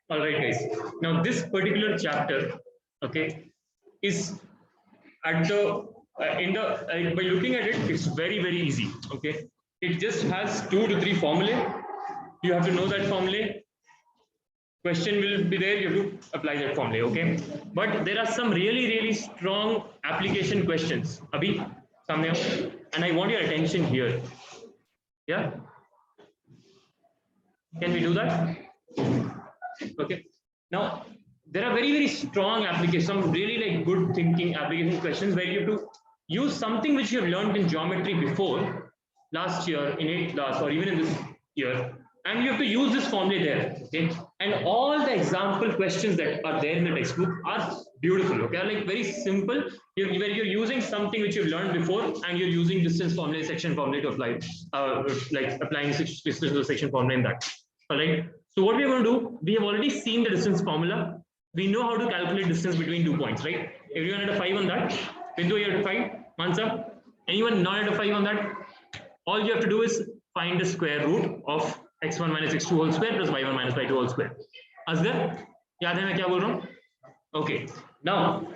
All right, guys. Now this particular chapter, okay, is at the in the by looking at it, it's very easy. Okay, it just has 2 to 3 formulae. You have to know that formulae. Question will be there. You have to apply that formulae. Okay, but there are some really strong application questions. Abhi, samne aao. And I want your attention here. Yeah, can we do that? Okay. Now there are very strong applications, some really like good thinking application questions where you have to use something which you have learned in geometry before, last year in 8th class or even in this year, and you have to use this formula there. Okay, and all the example questions that are there in the textbook are beautiful. Okay, are like very simple. Where you're using something which you've learned before, and you're using distance formula, section formula to apply, like applying section formula in that. All right. So what we are going to do, we have already seen the distance formula. We know how to calculate distance between 2 points, right? Everyone had a 5 on that? Bindu, you had a 5? Mansa? Anyone not had a 5 on that? All you have to do is find the square root of x1 minus x2 whole square plus y1 minus y2 whole square. Asghar, yaad hai main kya bol raha hu? Okay. Now,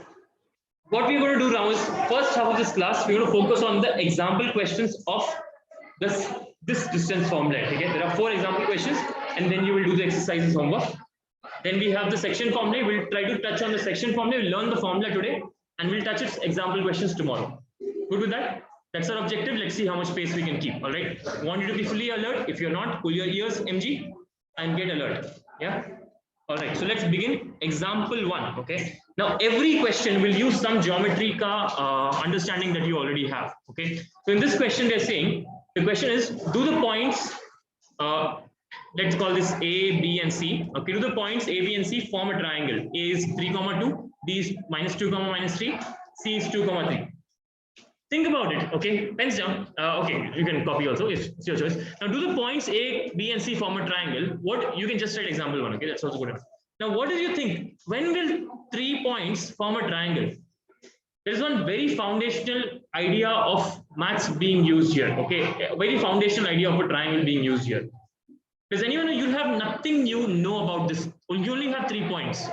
what we're going to do now is, first half of this class, we're going to focus on the example questions of this distance formula. Okay? There are 4 example questions, and then you will do the exercises homework. Then we have the section formula. We'll try to touch on the section formula. We'll learn the formula today, and we'll touch its example questions tomorrow. Good with that? That's our objective. Let's see how much space we can keep. All right. I want you to be fully alert. If you're not, pull your ears, MG, and get alert. Yeah. All right. So let's begin. Example 1. Okay. Now every question will use some geometry understanding that you already have. Okay. So in this question, they're saying the question is: do the points let's call this A, B, and C. Okay, do the points A, B, and C form a triangle? A is 3, 2, B is -2, -3, C is 2, 3. Think about it. Okay, pens down. Okay, you can copy also. It's your choice. Now, do the points A, B, and C form a triangle? What you can just write example 1. Okay, that's also good enough. Now, what do you think? When will 3 points form a triangle? There is one very foundational idea of maths being used here. Okay, a very foundational idea of a triangle being used here. Does anyone know? You have nothing you know about this. You only have 3 points.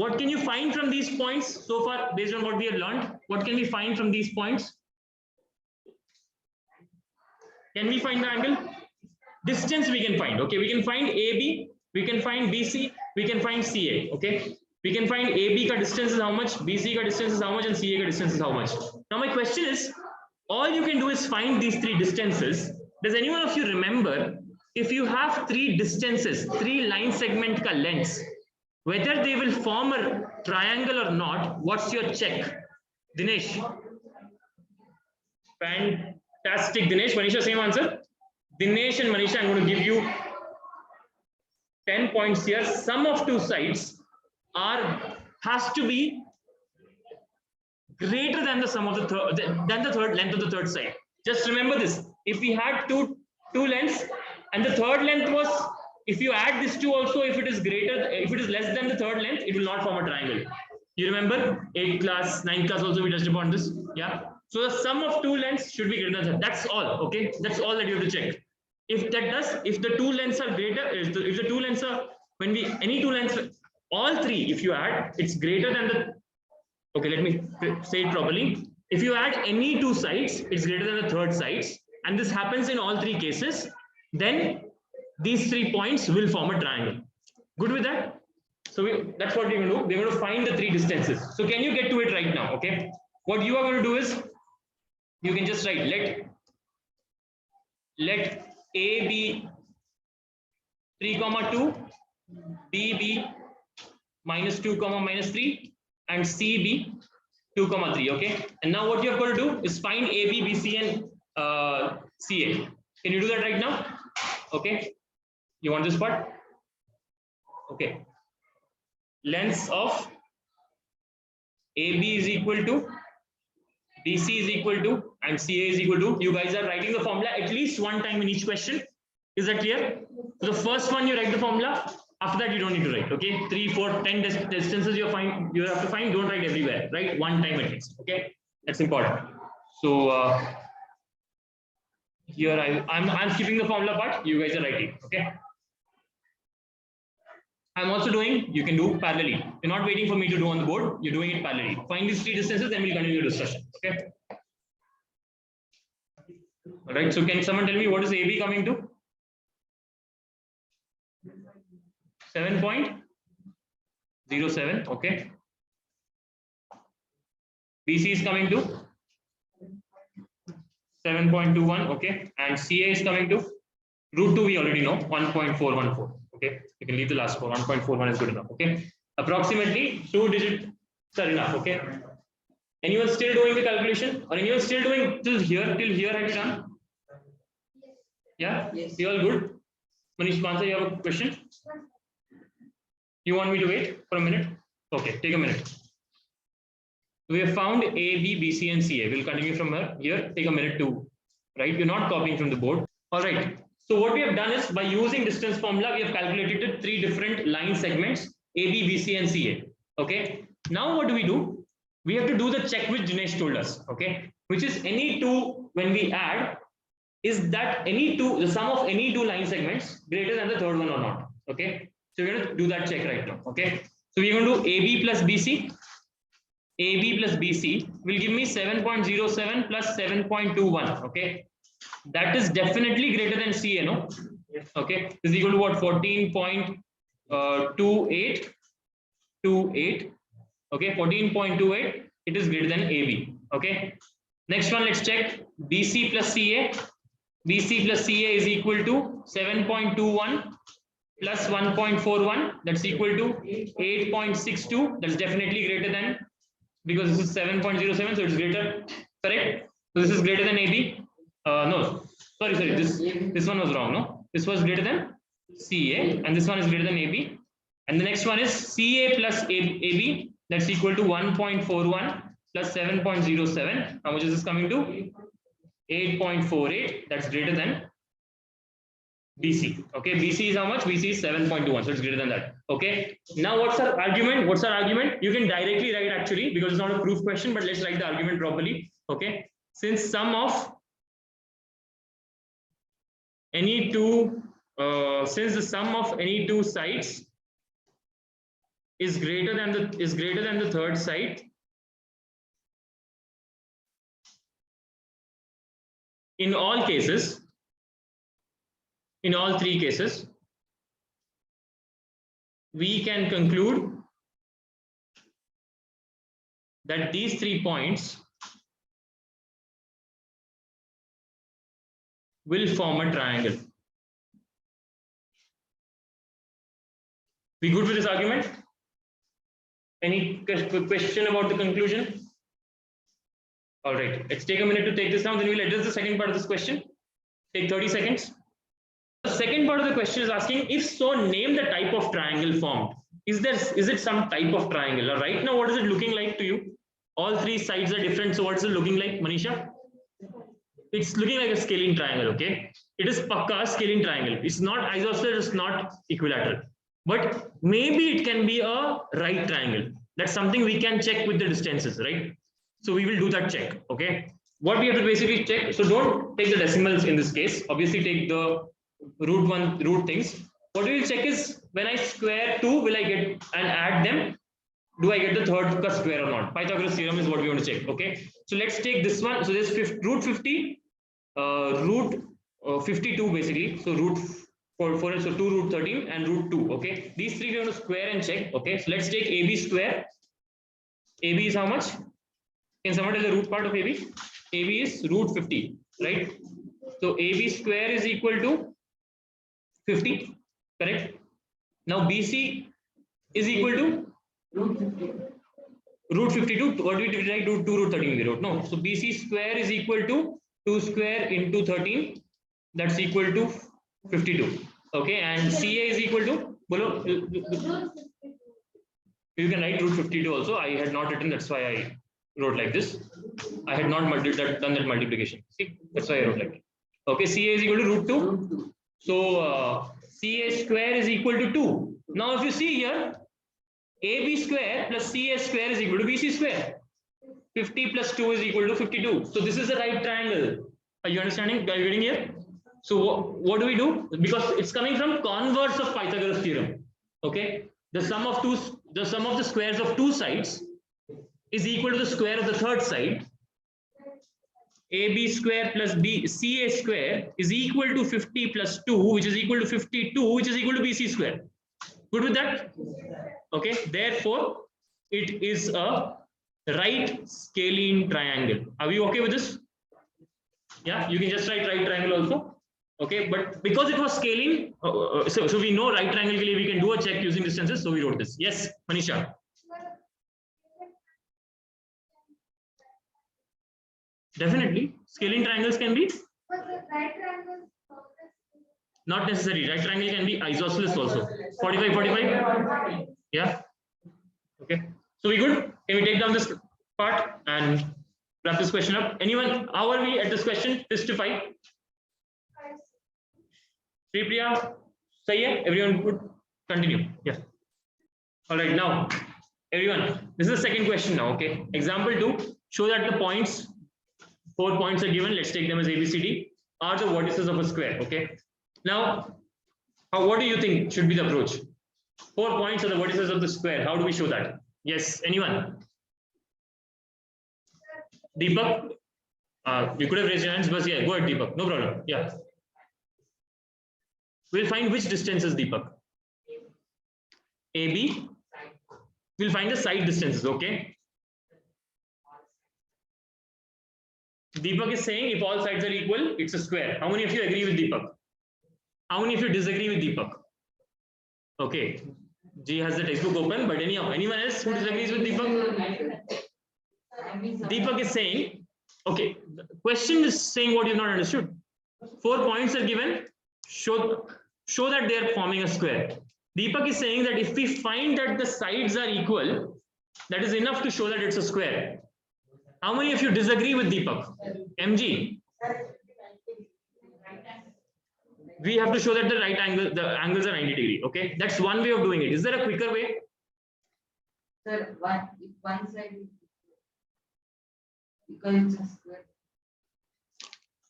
What can you find from these points so far based on what we have learned? What can we find from these points? Can we find the angle? Distance we can find. Okay, we can find AB, we can find BC, we can find CA. Okay, we can find AB ka distance is how much, BC ka distance is how much, and CA ka distance is how much. Now my question is, all you can do is find these 3 distances. Does anyone of you remember, if you have 3 distances, 3 line segment ka lengths, whether they will form a triangle or not? What's your check? Dinesh. Fantastic, Dinesh. Manisha, same answer. Dinesh and Manisha, I'm going to give you 10 points here. Sum of 2 sides has to be greater than the sum of the third length of the third side. Just remember this. If we had two lengths and the third length was, if you add this 2 also, if it is less than the third length, it will not form a triangle. You remember 8th class, 9th class also we touched upon this. Yeah. So the sum of 2 lengths should be greater than that. That's all. Okay. That's all that you have to check. If the 2 lengths are greater, if the 2 lengths are, any 2 lengths, all 3, if you add, it's greater than the, okay, let me say it properly. If you add any 2 sides, it's greater than the third sides, and this happens in all 3 cases, then these 3 points will form a triangle. Good with that? So that's what we're going to do. We're going to find the 3 distances. So can you get to it right now? Okay. What you are going to do is, you can just write let A be 3, 2, B be -2, -3, and C be 2, 3. Okay. And now what you have got to do is find A, B, B, C, and CA. Can you do that right now? Okay. You want this part? Okay. Lengths of AB is equal to, BC is equal to, and CA is equal to. You guys are writing the formula at least 1 time in each question. Is that clear? So the first one you write the formula. After that you don't need to write. Okay. 3, 4, 10 distances you have to find. Don't write everywhere. Write 1 time at least. Okay. That's important. So here I'm skipping the formula part. You guys are writing. Okay. I'm also doing, you can do parallelly. You're not waiting for me to do on the board, you're doing it parallelly. Find these three distances, then we'll continue the discussion. Okay. All right. So can someone tell me what is AB coming to? 7.07. Okay. BC is coming to 7.21. Okay. And CA is coming to root 2. We already know 1.414. Okay. You can leave the last 4. 1.41 is good enough. Okay. Approximately 2 digits are enough. Okay. Anyone still doing the calculation, or anyone still doing till here? Till here, have you done? Yeah. Yes. You all good? Manish Mansa, you have a question? You want me to wait for a minute? Okay, take a minute. We have found A, B, B, C, and CA. We'll continue from here. Take a minute to write. You're not copying from the board. All right. So what we have done is, by using distance formula, we have calculated 3 different line segments, A, B, B, C, and CA. Okay. Now what do? We have to do the check which Dinesh told us. Okay. Which is any two, when we add, is that any two, the sum of any 2 line segments greater than the third one or not? Okay. So we're going to do that check right now. Okay. So we're going to do AB plus BC. AB plus BC will give me 7.07 plus 7.21. Okay. That is definitely greater than CA, no? Okay. This is equal to what? 14.2828. Okay. 14.28. It is greater than AB. Okay. Next one, let's check BC plus CA. BC plus CA is equal to 7.21 plus 1.41. That's equal to 8.62. That's definitely greater than, because this is 7.07, so it's greater. Correct. So this is greater than AB. No, sorry. This one was wrong. No, this was greater than CA, and this one is greater than AB. And the next one is CA plus AB. That's equal to 1.41 plus 7.07. How much is this coming to? 8.48. That's greater than BC. Okay, BC is how much? BC is 7.21, so it's greater than that. Okay, now what's our argument? You can directly write, actually, because it's not a proof question, but let's write the argument properly. Okay, since sum of any two, since the sum of any 2 sides is greater than the third side, in all cases, in all 3 cases, we can conclude that these 3 points will form a triangle. We good with this argument? Any question about the conclusion? All right, let's take a minute to take this down, then we'll address the second part of this question. Take 30 seconds. The second part of the question is asking, if so, name the type of triangle formed. Is it some type of triangle? Right now, what is it looking like to you? All 3 sides are different, so what's it looking like, Manisha? It's looking like a scaling triangle. Okay, it is pakka scaling triangle. It's not isosceles, it's not equilateral, but maybe it can be a right triangle. That's something we can check with the distances, right? So we will do that check. Okay, what we have to basically check, so don't take the decimals in this case, obviously take the root things. What we will check is, when I square 2, will I get and add them, do I get the third square or not? Pythagoras theorem is what we want to check. Okay, so let's take this one. So this root 50, root 52 basically. So root 4, so 2 root 13 and root 2. Okay, these 3 we want to square and check. Okay, so let's take AB square. AB is how much? Can someone tell the root part of AB? AB is root 50, right? So AB square is equal to 50, correct? Now BC is equal to root 52. What did we write? 2 root 13 we wrote. No, so BC square is equal to 2 square into 13. That's equal to 52. Okay, and CA is equal to, bolo, you can write root 52 also. I had not written, that's why I wrote like this. I had not done that multiplication. See, that's why I wrote like that. Okay, CA is equal to root 2. So CA square is equal to 2. Now if you see here, AB square plus CA square is equal to BC square. 50 plus 2 is equal to 52. So this is a right triangle. Are you understanding? Are you getting here? So what do we do? Because it's coming from converse of Pythagoras theorem. Okay. the sum of the squares of two sides is equal to the square of the third side. AB square plus CA square is equal to 50 plus 2, which is equal to 52, which is equal to BC square. Good with that? Okay. Therefore, it is a right scalene triangle. Are we okay with this? Yeah, you can just write right triangle also. Okay, but because it was scaling, so we know right triangle ke liye we can do a check using distances, so we wrote this. Yes, Manisha. Definitely, scaling triangles can be. But the right triangle. Not necessary. Right triangle can be isosceles also. 45, 45. Yeah. Okay. So we good? Can we take down this part and wrap this question up? Anyone? How are we at this question? Testify. Priya, say yeah. Everyone good? Continue. Yeah. All right. Now, everyone, this is the second question now. Okay. Example 2. Show that the points, 4 points are given. Let's take them as ABCD. Are the vertices of a square. Okay. Now, what do you think should be the approach? 4 points are the vertices of the square. How do we show that? Yes, anyone? Deepak? You could have raised your hands, but yeah, go ahead, Deepak. No problem. Yeah. We'll find which distances, Deepak? AB. We'll find the side distances, okay? Deepak is saying if all sides are equal, it's a square. How many of you agree with Deepak? How many of you disagree with Deepak? Okay. G has the textbook open, but anyone else who disagrees with Deepak? Deepak is saying, okay, the question is saying what you've not understood. 4 points are given, show that they are forming a square. Deepak is saying that if we find that the sides are equal, that is enough to show that it's a square. How many of you disagree with Deepak? MG? We have to show that the angles are 90 degree. Okay, that's one way of doing it. Is there a quicker way? Sir, one side because it's a square.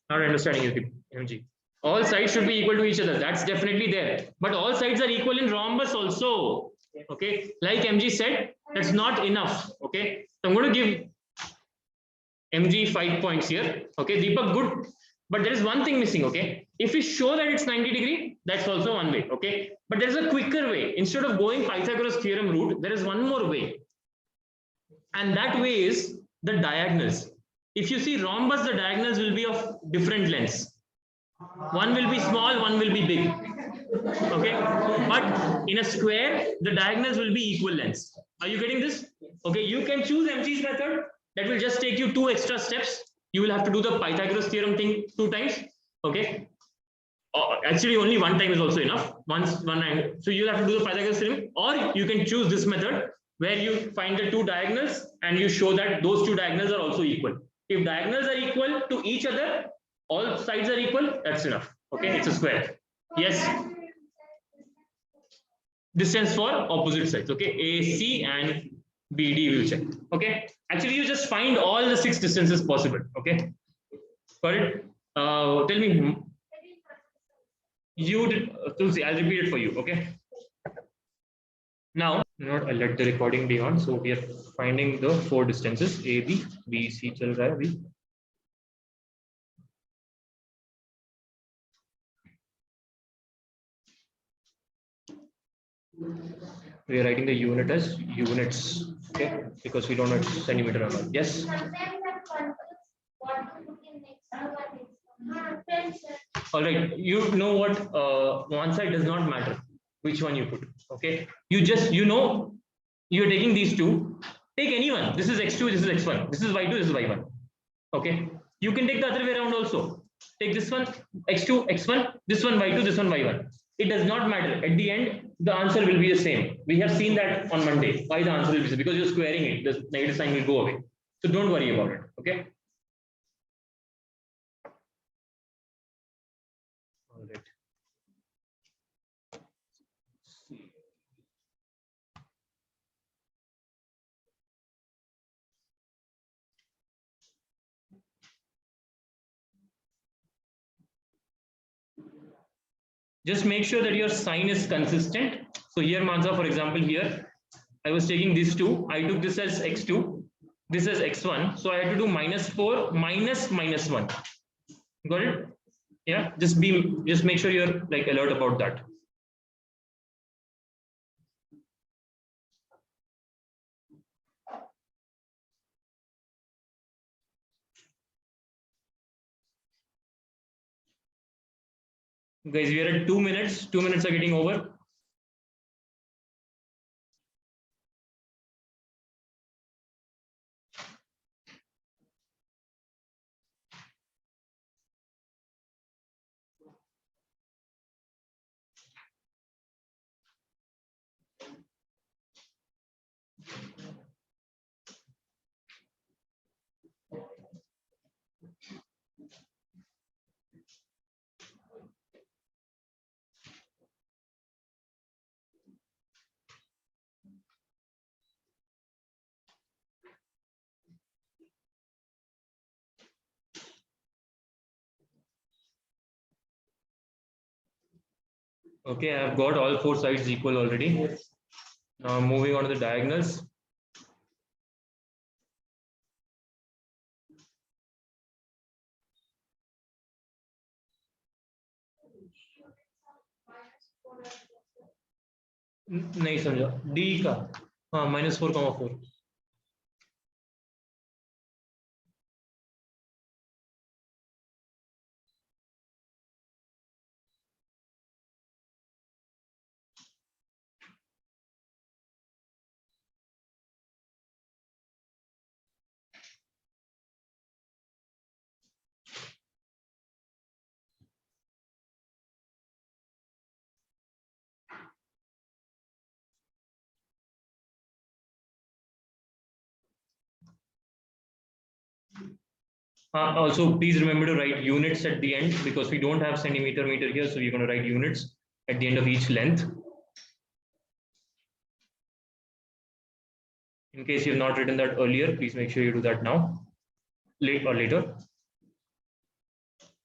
Not understanding you, MG. All sides should be equal to each other. That's definitely there. But all sides are equal in rhombus also. Okay, like MG said, that's not enough. Okay, so I'm going to give MG 5 points here. Okay, Deepak, good. But there is one thing missing. Okay, if we show that it's 90 degree, that's also one way. Okay, but there is a quicker way. Instead of going Pythagoras theorem route, there is one more way, and that way is the diagonals. If you see rhombus, the diagonals will be of different lengths. One will be small, one will be big. Okay, but in a square, the diagonals will be equal lengths. Are you getting this? Okay, you can choose MG's method. That will just take you 2 extra steps. You will have to do the Pythagoras theorem thing 2 times. Okay, actually only 1 time is also enough. So you'll have to do the Pythagoras theorem, or you can choose this method where you find the 2 diagonals and you show that those 2 diagonals are also equal. If diagonals are equal to each other, all sides are equal, that's enough. Okay, it's a square. Yes. Distance for opposite sides. Okay, AC and BD will check. Okay, actually you just find all the 6 distances possible. Okay, got it? Tell me, you did, Tulsi, I'll repeat it for you. Okay, now I'll let the recording be on. So we are finding the 4 distances A, B, B, C chal raha hai abhi. We are writing the unit as units, okay, because we don't have centimeter or not. Yes. All right, you know what, one side does not matter which one you put. Okay, you just, you're taking these 2, take any one. This is x2, this is x1, this is y2, this is y1. Okay, you can take the other way around also. Take this one x2, x1, this one y2, this one y1. It does not matter. At the end, the answer will be the same. We have seen that on Monday. Why the answer will be the same? Because you're squaring it. The negative sign will go away. So don't worry about it. Okay. All right. Just make sure that your sign is consistent. So here, Mansa, for example, here I was taking these two. I took this as x2, this as x1. So I had to do -4 minus -1. Got it? Yeah. Just make sure you're like alert about that. Guys, we are at 2 minutes. 2 minutes are getting over. Okay, I've got all 4 sides equal already. Now moving on to the diagonals. नहीं समझा D का हाँ -4,4 Also, please remember to write units at the end because we don't have centimeter meter here, so we're going to write units at the end of each length. In case you have not written that earlier, please make sure you do that now, late or later.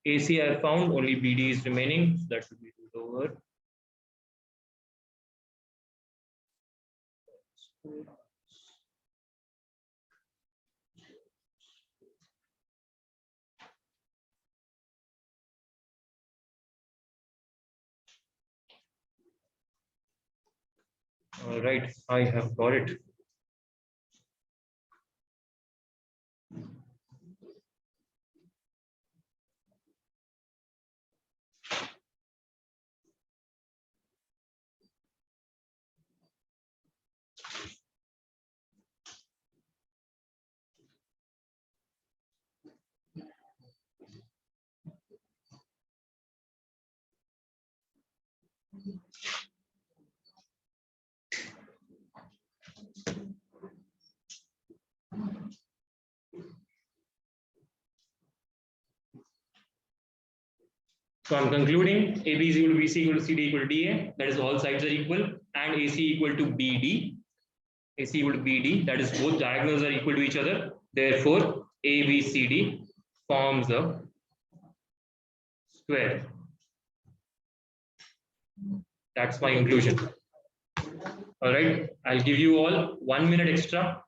AC I have found, only BD is remaining, so that should be over. All right, I have got it. So I'm concluding AB is equal to BC equal to CD equal to DA. That is all sides are equal, and AC equal to BD. AC equal to BD. That is both diagonals are equal to each other. Therefore, ABCD forms a square. That's my conclusion. All right, I'll give you all 1 minute extra.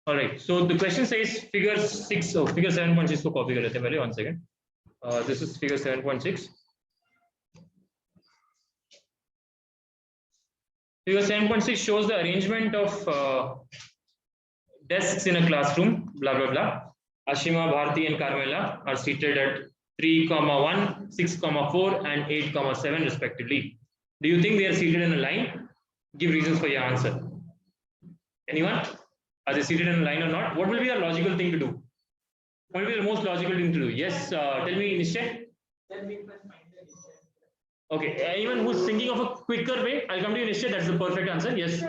All right, so the question says figure 6, oh, figure 7.6 को copy कर लेते हैं पहले, 1 second. This is figure 7.6. Figure 7.6 shows the arrangement of desks in a classroom, blah, blah, blah. Ashima, Bharti and Carmela are seated at 3,1, 6,4 and 8,7 respectively. Do you think they are seated in a line? Give reasons for your answer. Anyone? Are they seated in a line or not? What will be a logical thing to do? What will be the most logical thing to do? Yes, tell me, Nishchay. Okay, anyone who's thinking of a quicker way, I'll come to you, Nishchay. That's the perfect answer. Yes.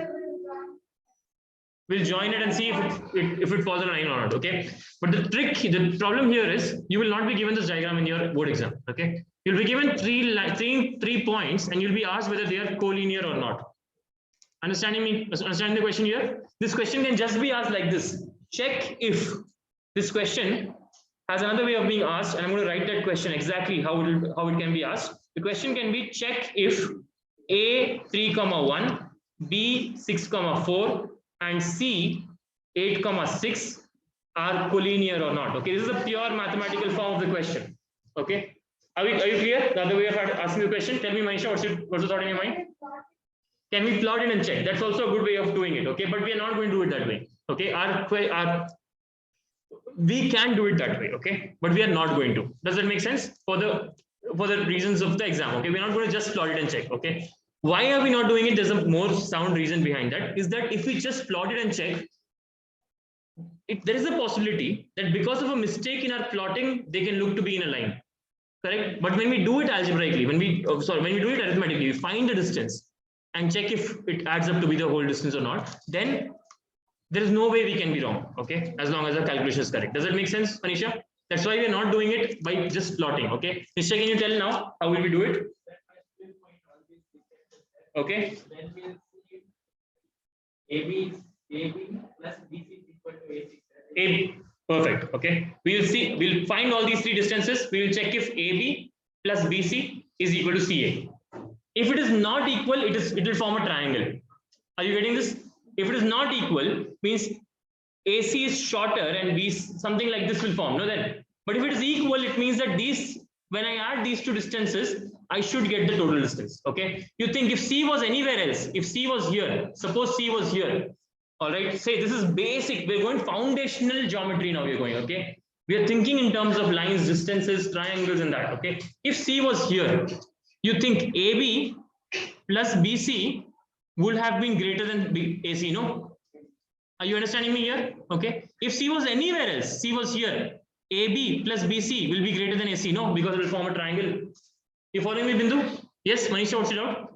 We'll join it and see if it falls on a line or not. Okay. But the problem here is you will not be given this diagram in your board exam. Okay. You'll be given three points and you'll be asked whether they are collinear or not. Understanding me? Understanding the question here? This question can just be asked like this. Check if this question has another way of being asked, and I'm going to write that question exactly how it can be asked. The question can be, check if A 3,1, B 6,4, and C 8,6 are collinear or not. Okay, this is a pure mathematical form of the question. Okay, are you clear? The other way of asking the question. Tell me, Manisha, what's the thought in your mind? Can we plot it and check? That's also a good way of doing it. Okay, but we are not going to do it that way. Okay, we can do it that way. Okay, but we are not going to. Does that make sense? For the reasons of the exam. Okay, we're not going to just plot it and check. Okay, why are we not doing it? There's a more sound reason behind that. Is that if we just plot it and check, there is a possibility that because of a mistake in our plotting, they can look to be in a line. Correct? But when we do it algebraically, when we do it arithmetically, we find the distance and check if it adds up to be the whole distance or not, then there is no way we can be wrong. Okay, as long as the calculation is correct. Does that make sense, Anisha? That's why we are not doing it by just plotting. Okay, Nisha, can you tell now how will we do it? Okay. Then we'll see AB plus BC is equal to AC. AB, perfect. Okay, we will see. We'll find all these three distances. We will check if AB plus BC is equal to CA. If it is not equal, it will form a triangle. Are you getting this? If it is not equal, means AC is shorter and B something like this will form. No, then. But if it is equal, it means that when I add these two distances, I should get the total distance. Okay. You think if C was anywhere else, if C was here, suppose C was here. All right. Say this is basic. We're going foundational geometry now. We're going. Okay. We are thinking in terms of lines, distances, triangles, and that. Okay. If C was here, you think AB plus BC would have been greater than AC, no? Are you understanding me here? Okay. If C was anywhere else, C was here, AB plus BC will be greater than AC, no? Because it will form a triangle. You following me, Bindu? Yes, Manisha, what's it out?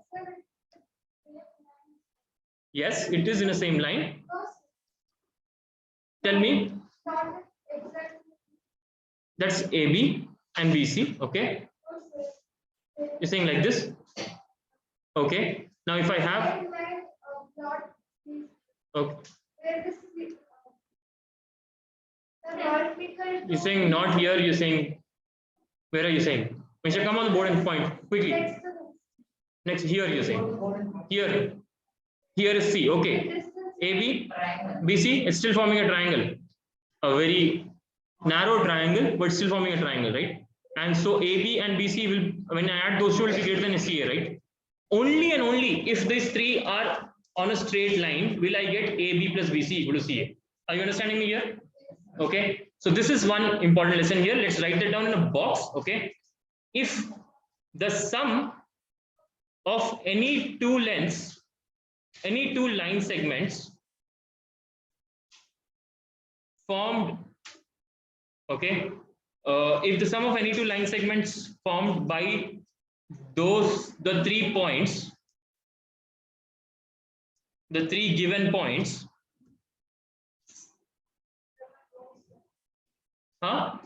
Yes, it is in the same line. Tell me. That's AB and BC, okay? You're saying like this? Okay. Now if I have okay. You're saying not here, you're saying where are you saying? We should come on the board and point quickly. Next here you're saying. Here is C. Okay. AB, BC, it's still forming a triangle. A very narrow triangle, but still forming a triangle, right? And so AB and BC will, when I add those two, will be greater than CA, right? Only and only if these three are on a straight line will I get AB plus BC equal to CA. Are you understanding me here? Okay. So this is one important lesson here. Let's write that down in a box. Okay. If the sum of any two line segments formed, okay, if the sum of any two line segments formed by the 3 points, the 3 given points, हाँ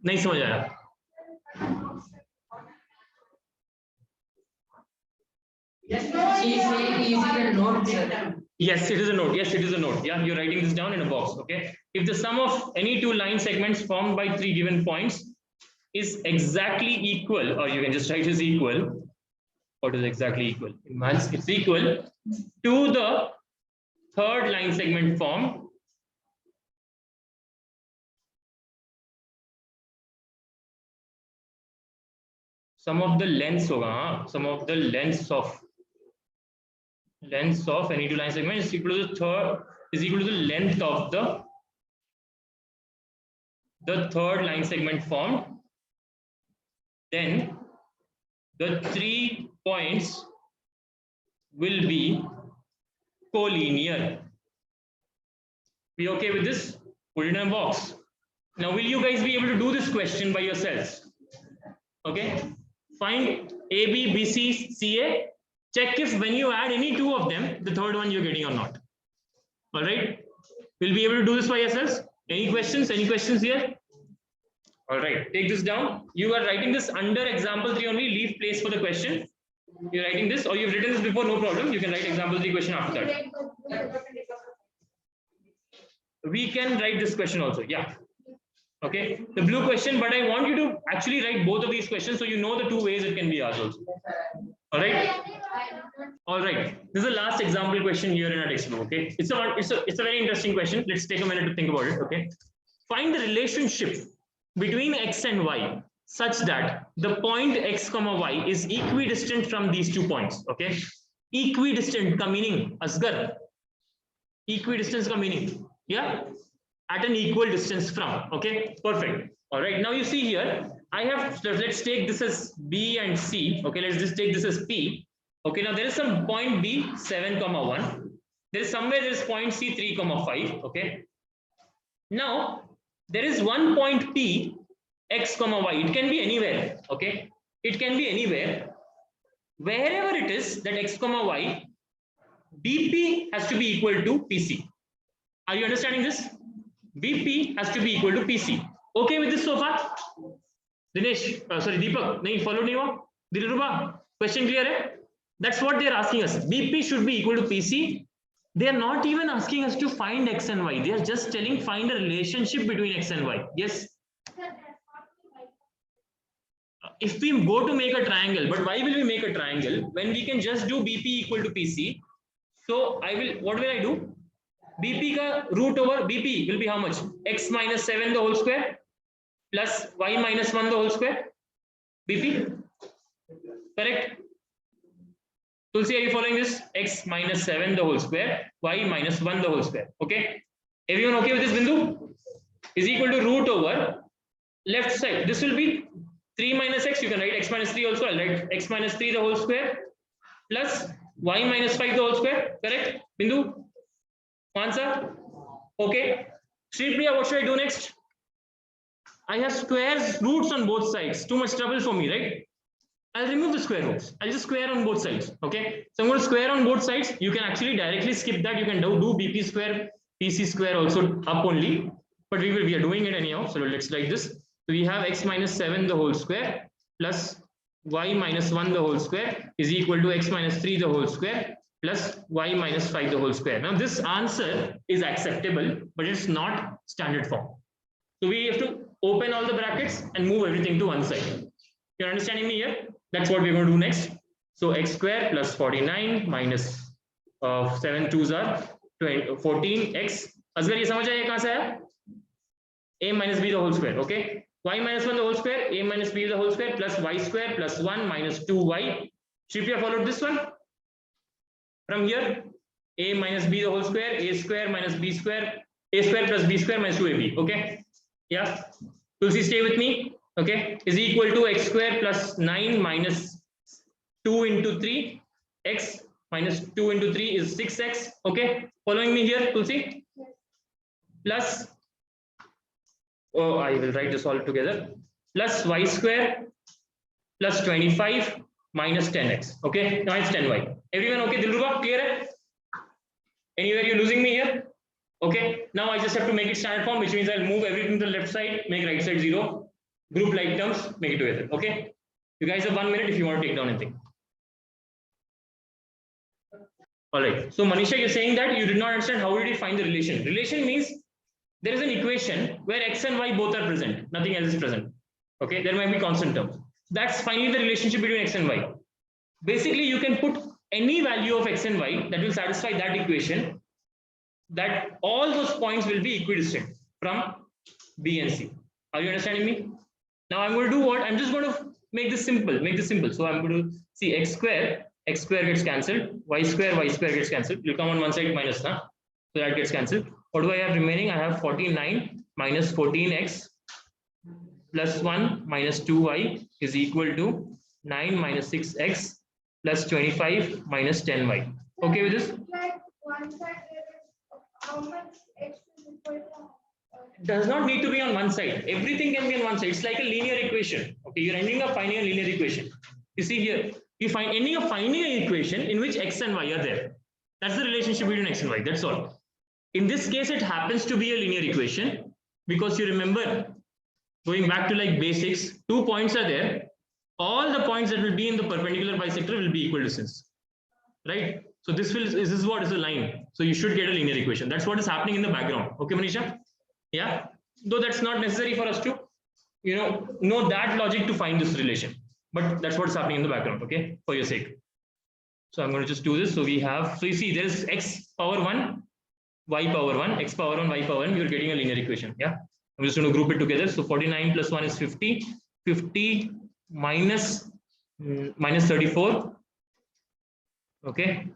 नहीं समझ आया. Yes, it is a node. Yes, it is a node. Yeah, you're writing this down in a box. Okay. If the sum of any two line segments formed by 3 given points is exactly equal, or you can just write as equal. What is exactly equal? It's equal to the third line segment formed sum of the lengths hoga, sum of the lengths of any two line segment is equal to the length of the third line segment formed. Then the 3 points will be collinear. Be okay with this? Put it in a box. Now, will you guys be able to do this question by yourselves? Okay. Find AB, BC, CA. Check if when you add any two of them, the third one you're getting or not. All right. We'll be able to do this by yourselves. Any questions? Any questions here? All right. Take this down. You are writing this under example 3 only. Leave place for the question. You're writing this, or you've written this before, no problem. You can write example 3 question after that. we can write this question also. Yeah. Okay. The blue question, but I want you to actually write both of these questions so you know the two ways it can be asked also. All right. All right. This is the last example question here in our textbook. Okay. It's a very interesting question. Let's take a minute to think about it. Okay. Find the relationship between x and y such that the point x comma y is equidistant from these 2 points. Okay. Equidistant ka meaning, Asgar. Equidistance ka meaning. Yeah. At an equal distance from. Okay. Perfect. All right. Now you see here, I have, let's take this as B and C. Okay. Let's just take this as P. Okay. Now there is some point B 7, 1. There is somewhere there is point C 3, 5. Okay. Now there is one point P x, y. It can be anywhere. Okay. It can be anywhere. Wherever it is that x, y, BP has to be equal to PC. Are you understanding this? BP has to be equal to PC. Okay with this so far? Dinesh, sorry, Deepak, nahi follow nahi hua? Dilruba, question clear hai? That's what they are asking us. BP should be equal to PC. They are not even asking us to find x and y. They are just telling find a relationship between x and y. Yes. If we go to make a triangle, but why will we make a triangle when we can just do BP equal to PC? So what will I do? BP ka root over BP will be how much? X minus 7 the whole square plus y minus 1 the whole square. BP. Correct? Tulsi, are you following this? X minus 7 the whole square, y minus 1 the whole square. Okay. Everyone okay with this, Bindu? Is equal to root over left side. This will be 3 minus x. You can write x minus 3 also. I'll write x minus 3 the whole square plus y minus 5 the whole square. Correct? Bindu? Answer? Okay. Sripriya, what should I do next? I have squares, roots on both sides. Too much trouble for me, right? I'll remove the square roots. I'll just square on both sides. Okay. So I'm going to square on both sides. You can actually directly skip that. You can do BP square, PC square also up only. But we are doing it anyhow. So let's like this. So we have x minus 7 the whole square plus y minus 1 the whole square is equal to x minus 3 the whole square plus y minus 5 the whole square. Now this answer is acceptable, but it's not standard form. So we have to open all the brackets and move everything to one side. You're understanding me here? That's what we're going to do next. So x square plus 49 minus 7 2s are 14x. Asgar ye samajh aaya kahan se aaya? A minus b the whole square. Okay. Y minus 1 the whole square, a minus b the whole square plus y square plus 1 minus 2y. Shripriya followed this one. From here, a minus b the whole square, a square minus b square, a square plus b square minus 2ab. Okay. Yeah. Tulsi, stay with me. Okay, is equal to x square plus 9 minus 2 into 3. X minus 2 into 3 is 6x. Okay, following me here, Tulsi? Plus, oh, I will write this all together. Plus y square plus 25 minus 10x. Okay, now it's 10y. Everyone okay? Dilruba, clear? Anywhere you're losing me here? Okay, now I just have to make it standard form, which means I'll move everything to the left side, make right side 0. Group like terms, make it together. Okay, you guys have 1 minute if you want to take down anything. All right, so Manisha, you're saying that you did not understand how did you find the relation. Relation means there is an equation where x and y both are present, nothing else is present. Okay, there might be constant terms. That's finally the relationship between x and y. Basically, you can put any value of x and y that will satisfy that equation, that all those points will be equidistant from B and C. Are you understanding me? Now I'm going to do what? I'm just going to make this simple. So I'm going to see x square gets cancelled, y square gets cancelled. You'll come on one side minus, huh? So that gets cancelled. What do I have remaining? I have 49 minus 14x plus 1 minus 2y is equal to 9 minus 6x plus 25 minus 10y. Okay with this? Like one side, how much x is equal to? Does not need to be on one side. Everything can be on one side. It's like a linear equation. Okay, you're ending up finding a linear equation. You see here, you find ending up finding an equation in which x and y are there. That's the relationship between x and y. That's all. In this case, it happens to be a linear equation because you remember going back to like basics, 2 points are there. All the points that will be in the perpendicular bisector will be equal distance, right? So this is what is a line. So you should get a linear equation. That's what is happening in the background. Okay, Manisha? Yeah. Though that's not necessary for us to, know that logic to find this relation. But that's what's happening in the background. Okay, for your sake. So I'm going to just do this. So we have, so you see there is x power 1, y power 1, x power 1, y power 1. You're getting a linear equation. Yeah. I'm just going to group it together. So 49 plus 1 is 50. 50 minus 34. Okay.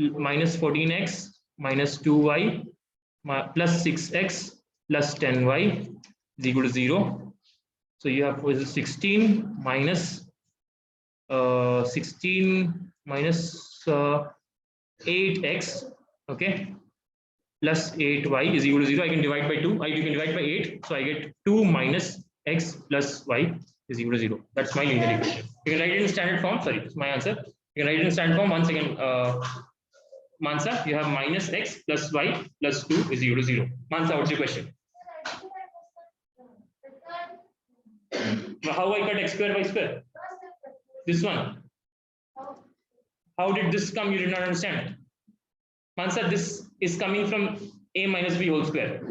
Minus 14x minus 2y plus 6x plus 10y is equal to 0. So you have 16 minus 8x, okay, plus 8y is equal to 0. I can divide by 2. You can divide by 8. So I get 2 minus x plus y is equal to 0. That's my linear equation. You can write it in standard form. Sorry, it's my answer. You can write it in standard form. Once again, Mansa, you have minus x plus y plus 2 is equal to 0. Mansa, what's your question? How I cut x square by square? This one. How did this come? You did not understand. Mansa, this is coming from a minus b whole square.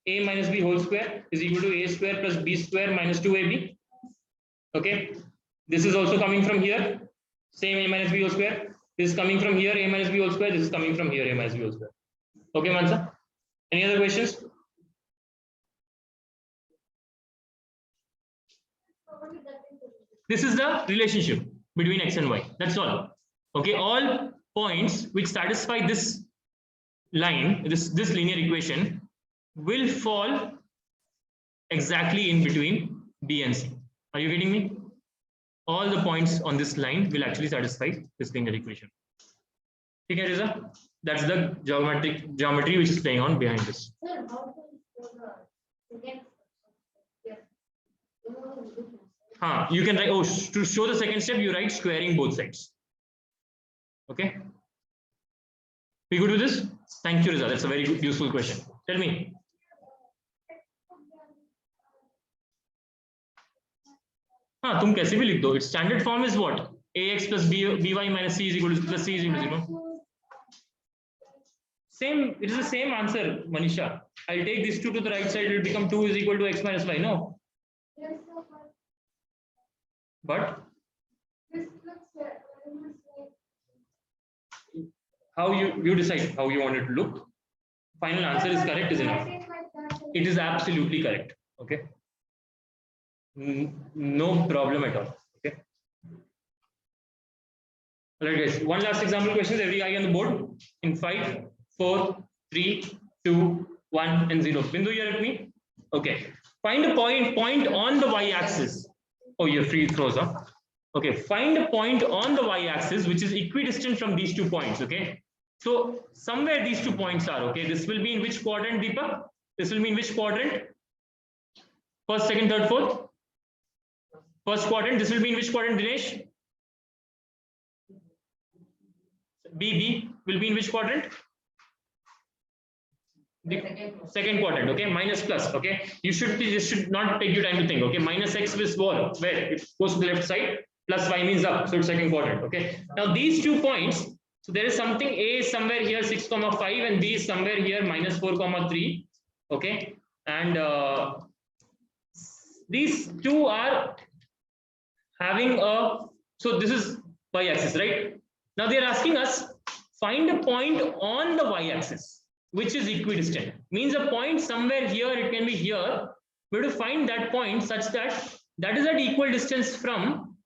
A minus b whole square is equal to a square plus b square minus 2ab. Okay. This is also coming from here. Same a minus b whole square. This is coming from here, a minus b whole square. This is coming from here, a minus b whole square. Okay, Mansa? Any other questions? This is the relationship between x and y. That's all. Okay, all points which satisfy this line, this linear equation, will fall exactly in between B and C. Are you getting me? All the points on this line will actually satisfy this linear equation. Okay, Riza? That's the geometry which is playing on behind this. You can write, to show the second step, you write squaring both sides. Okay. We good with this? Thank you, Riza. That's a very good, useful question. Tell me. तुम कैसे भी लिख दो. Its standard form is what? Ax plus by minus c is equal to plus c is equal to 0. Same, it is the same answer, Manisha. I'll take this 2 to the right side, it will become 2 is equal to x minus y, no? But how you decide how you want it to look. Final answer is correct, is enough. It is absolutely correct. Okay. No problem at all. Okay. All right, guys. One last example questions. Every guy on the board in 5, 4, 3, 2, 1, and 0. Bindu, you're with me? Okay. Find a point on the y-axis. Oh, you're free throws, huh? Okay. Find a point on the y-axis which is equidistant from these 2 points. Okay. So somewhere these 2 points are. Okay. This will be in which quadrant, Deepa? This will be in which quadrant? First, second, third, fourth. First quadrant. This will be in which quadrant, Dinesh? B will be in which quadrant? The second quadrant. Okay, minus plus. Okay, this should not take you time to think. Okay, minus x is where it goes to the left side, plus y means up, so it's second quadrant. Okay, now these 2 points, so there is something, a is somewhere here 6,5 and b is somewhere here minus 4,3. Okay, and these 2 are having a, so this is y-axis, right? Now they are asking us find a point on the y-axis which is equidistant. Means a point somewhere here, it can be here. We have to find that point such that that is at equal distance from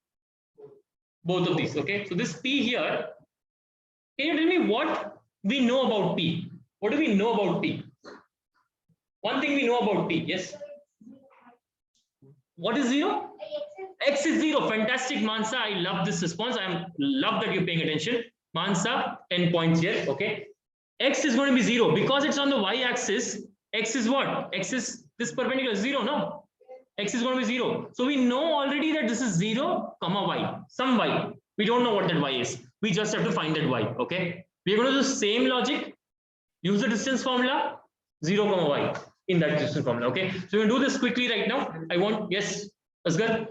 both of these. Okay, so this P here, can you tell me what we know about P? What do we know about P? One thing we know about P, yes. What is 0? X is 0. Fantastic, Mansa. I love this response. I love that you're paying attention. Mansa, 10 points here. Okay. X is going to be 0 because it's on the y-axis. X is what? X is this perpendicular 0, no? X is going to be 0. So we know already that this is 0, comma y, some y. We don't know what that y is. We just have to find that y. Okay. We're going to do the same logic. Use the distance formula, 0, comma y in that distance formula. Okay. So we're going to do this quickly right now. I want, yes, Asghar.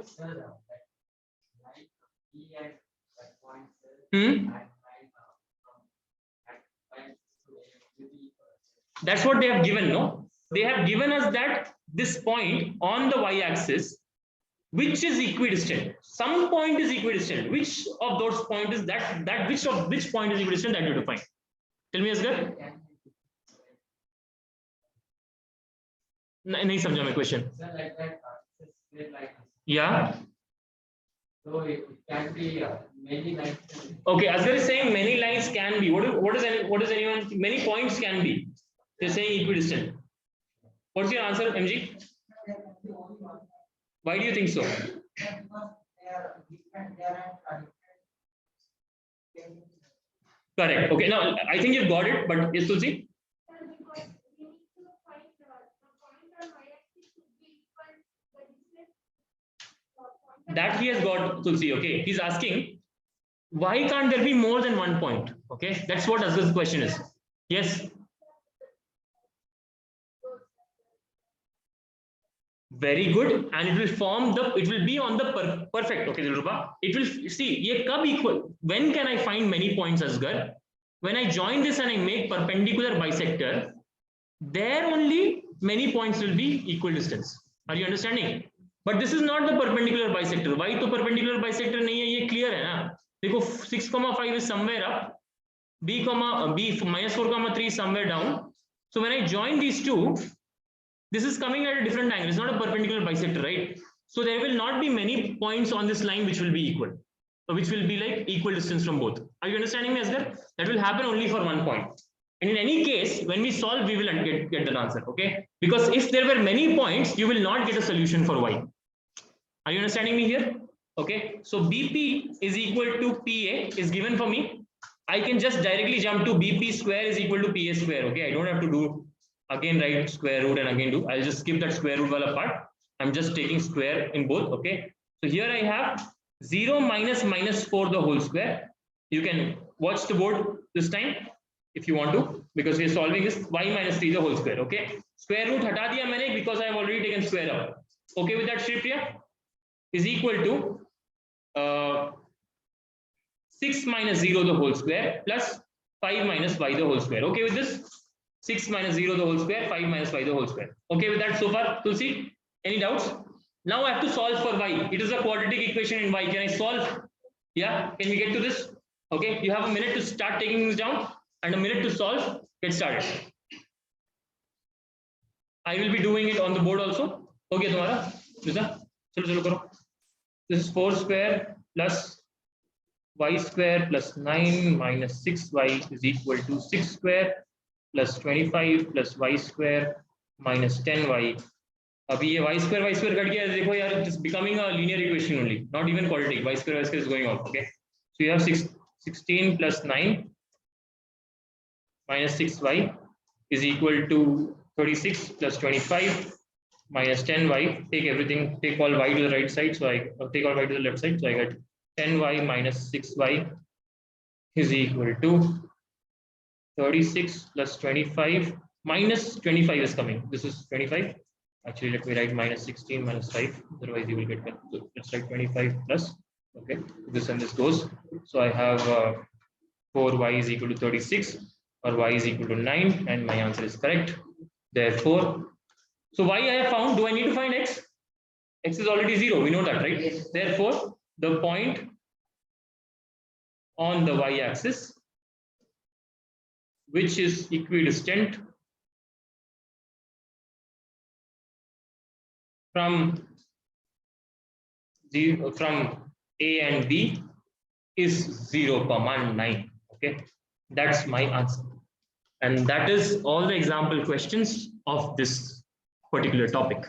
That's what they have given, no? They have given us that this point on the y-axis, which is equidistant. Some point is equidistant. Which of those points is that which point is equidistant, that you have to find. Tell me, Asghar. नहीं समझा मैं question. Sir, like that, it's a straight line. Yeah. So it can be many lines. Okay, Asghar is saying many lines can be. What is anyone? Many points can be. They're saying equidistant. What's your answer, MG? Why do you think so? Correct. Okay, now I think you've got it, but yes, Tulsi? Because we need to find the point on y-axis should be equal to the distance. Point on That he has got, Tulsi. Okay, he's asking, why can't there be more than one point? Okay, that's what Asghar's question is. Yes. Very good, and it will form the. It will be on the perfect. Okay, Dilruba. It will see. Ye kab equal. When can I find many points, Asghar? When I join this and I make perpendicular bisector, there only many points will be equal distance. Are you understanding? But this is not the perpendicular bisector. Why to perpendicular bisector nahi hai? Ye clear hai na? Dekho 6,5 is somewhere up, b minus 4,3 is somewhere down. So when I join these two, this is coming at a different angle. It's not a perpendicular bisector, right? So there will not be many points on this line which will be equal, or which will be like equal distance from both. Are you understanding me, Asghar? That will happen only for one point. And in any case, when we solve, we will get that answer, okay? Because if there were many points, you will not get a solution for y. Are you understanding me here? Okay, so BP is equal to PA is given for me. I can just directly jump to BP square is equal to PA square, okay? I don't have to do again write square root and again do. I'll just skip that square root wala part. I'm just taking square in both, okay? So here I have 0 minus minus 4 the whole square. You can watch the board this time if you want to, because we're solving this y minus 3 the whole square, okay? Square root hata diya maine because I have already taken square up. Okay with that, Shripriya? Is equal to 6 minus 0 the whole square plus 5 minus y the whole square. Okay with this? 6 minus 0 the whole square, 5 minus y the whole square. Okay with that so far, Tulsi? Any doubts? Now I have to solve for y. It is a quadratic equation in y. Can I solve? Yeah, can we get to this? Okay, you have a minute to start taking this down and a minute to solve. Get started. I will be doing it on the board also. Okay, tomorrow. This is 4 square plus y square plus 9 minus 6y is equal to 6 square plus 25 plus y square minus 10y. Abhi ye y square cut gaya, dekho yaar, it is becoming a linear equation only, not even quadratic. Y square is going off. Okay, so you have 16 plus 9 minus 6y is equal to 36 plus 25 minus 10y. Take everything, take all y to the right side, so I take all y to the left side, so I get 10y minus 6y is equal to 36 plus 25 minus 25 is coming. This is 25. Actually, let me write minus 16 minus 5. Otherwise, you will get confused. Let's write 25 plus. Okay, this and this goes. So I have 4y is equal to 36, or y is equal to 9, and my answer is correct. Therefore, so y I have found. Do I need to find x? X is already 0. We know that, right? Yes. Therefore, the point on the y-axis, which is equidistant from A and B, is 0,9. Okay, that's my answer, and that is all the example questions of this particular topic.